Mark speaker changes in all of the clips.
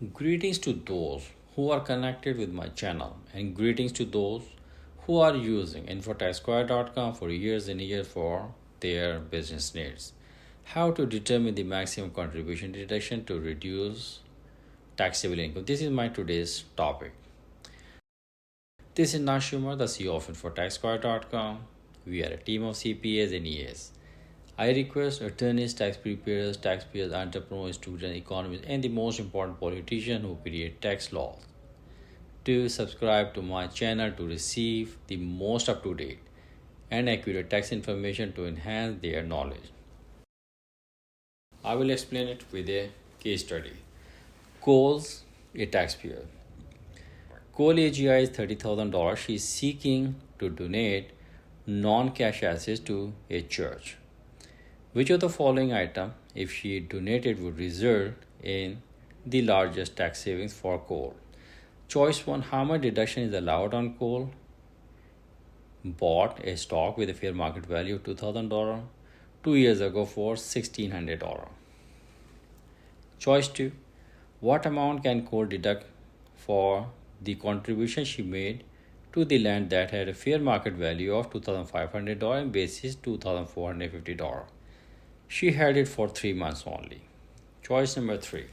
Speaker 1: Greetings to those who are connected with my channel, and greetings to those who are using infotaxsquare.com for years and years for their business needs. How to determine the maximum contribution deduction to reduce taxable income. This is my today's topic. This is Nashumar, the CEO of infotaxsquare.com. We are a team of CPAs and EAs. I request attorneys, tax preparers, taxpayers, entrepreneurs, students, economists, and the most important politicians who create tax laws to subscribe to my channel to receive the most up-to-date and accurate tax information to enhance their knowledge. I will explain it with a case study. Coles, a taxpayer. Cole AGI is $30,000. She is seeking to donate non-cash assets to a church. Which of the following item, if she donated, would result in the largest tax savings for Cole? Choice 1, how much deduction is allowed on Cole? Bought a stock with a fair market value of $2,000 2 years ago for $1,600. Choice 2, what amount can Cole deduct for the contribution she made to the land that had a fair market value of $2,500 and basis $2,450? She had it for 3 months only. Choice number 3.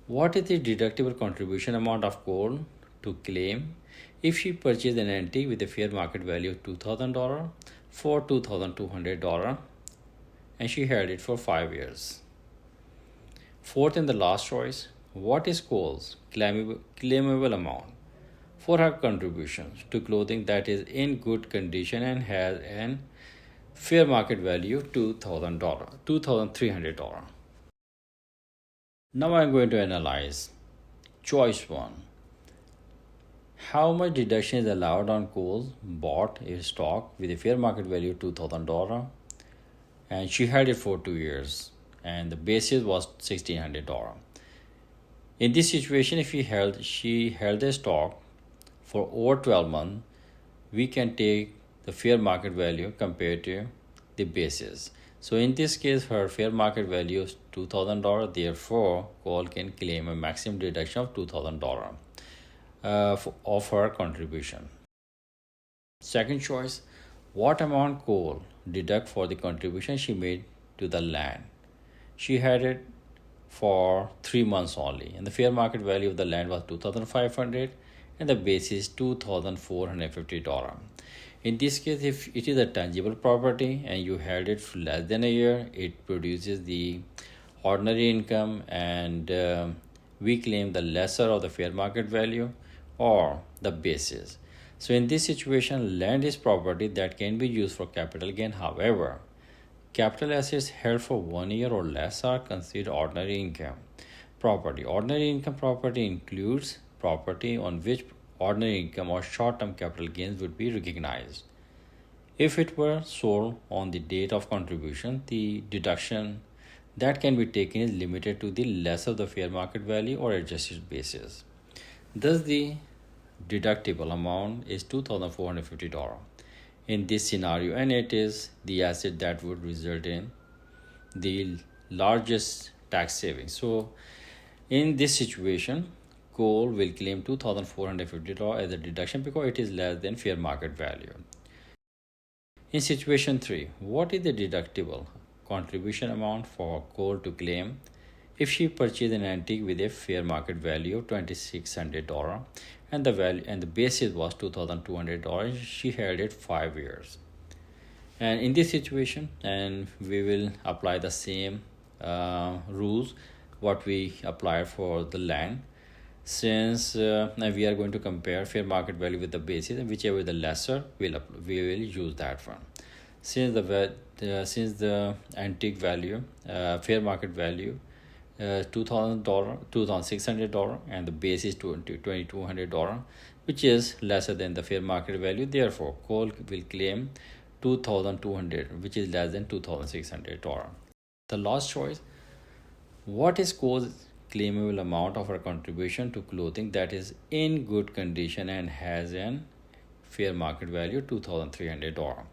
Speaker 1: What is the deductible contribution amount of Cole to claim if she purchased an antique with a fair market value of $2,000 for $2,200 and she had it for 5 years? Fourth and the last choice. What is Cole's claimable amount for her contributions to clothing that is in good condition and has an fair market value $2,300. Now I'm going to analyze choice 1. How much deduction is allowed on Cole's bought a stock with a fair market value of $2,000 and she had it for 2 years and the basis was $1,600. In this situation, if she held a stock for over 12 months, we can take the fair market value compared to the basis. So in this case, her fair market value is $2,000. Therefore, Cole can claim a maximum deduction of $2,000 of her contribution. Second choice, what amount Cole deduct for the contribution she made to the land? She had it for 3 months only, and the fair market value of the land was $2,500 and the basis $2,450. In this case, if it is a tangible property and you held it for less than a year, it produces the ordinary income and we claim the lesser of the fair market value or the basis. So in this situation, land is property that can be used for capital gain. However, capital assets held for 1 year or less are considered ordinary income property. Ordinary income property includes property on which ordinary income or short-term capital gains would be recognized. If it were sold on the date of contribution, the deduction that can be taken is limited to the less of the fair market value or adjusted basis. Thus, the deductible amount is $2,450 in this scenario, and it is the asset that would result in the largest tax savings. So in this situation, Cole will claim $2,450 as a deduction because it is less than fair market value. In situation 3, what is the deductible contribution amount for Cole to claim if she purchased an antique with a fair market value of $2,600 and the basis was $2,200? She held it 5 years. And in this situation, and we will apply the same rules what we applied for the land, since we are going to compare fair market value with the basis, and whichever is the lesser, we will use that one. Since the antique value, fair market value, $2,000, $2,600, and the base is $2,200, which is lesser than the fair market value. Therefore, Cole will claim $2,200, which is less than $2,600. The last choice, what is Cole's claimable amount of her contribution to clothing that is in good condition and has an fair market value $2,300?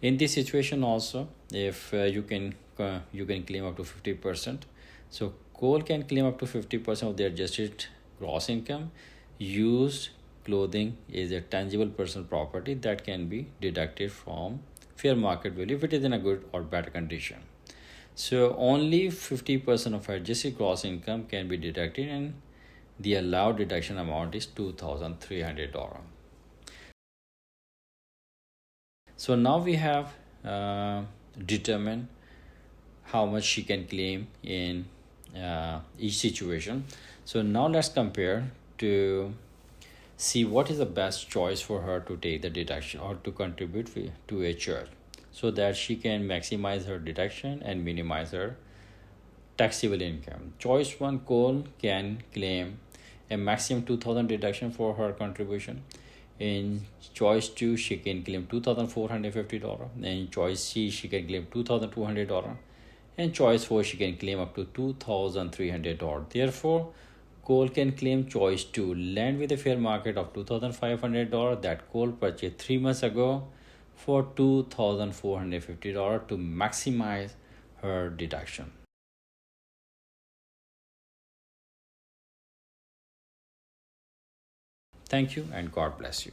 Speaker 1: In this situation also, if you can claim up to 50%. So Cole can claim up to 50% of their adjusted gross income. Used clothing is a tangible personal property that can be deducted from fair market value if it is in a good or bad condition. So only 50% of adjusted gross income can be deducted, and the allowed deduction amount is $2,300. So now we have determined how much she can claim in each situation. So now let's compare to see what is the best choice for her to take the deduction or to contribute to a church, so that she can maximize her deduction and minimize her taxable income. Choice 1, Cole can claim a maximum 2000 deduction for her contribution. In choice 2, she can claim $2,450. In choice C, she can claim $2,200. In choice 4, she can claim up to $2,300. Therefore, Cole can claim choice 2, land with a fair market of $2,500 that Cole purchased 3 months ago for $2,450 to maximize her deduction. Thank you and God bless you.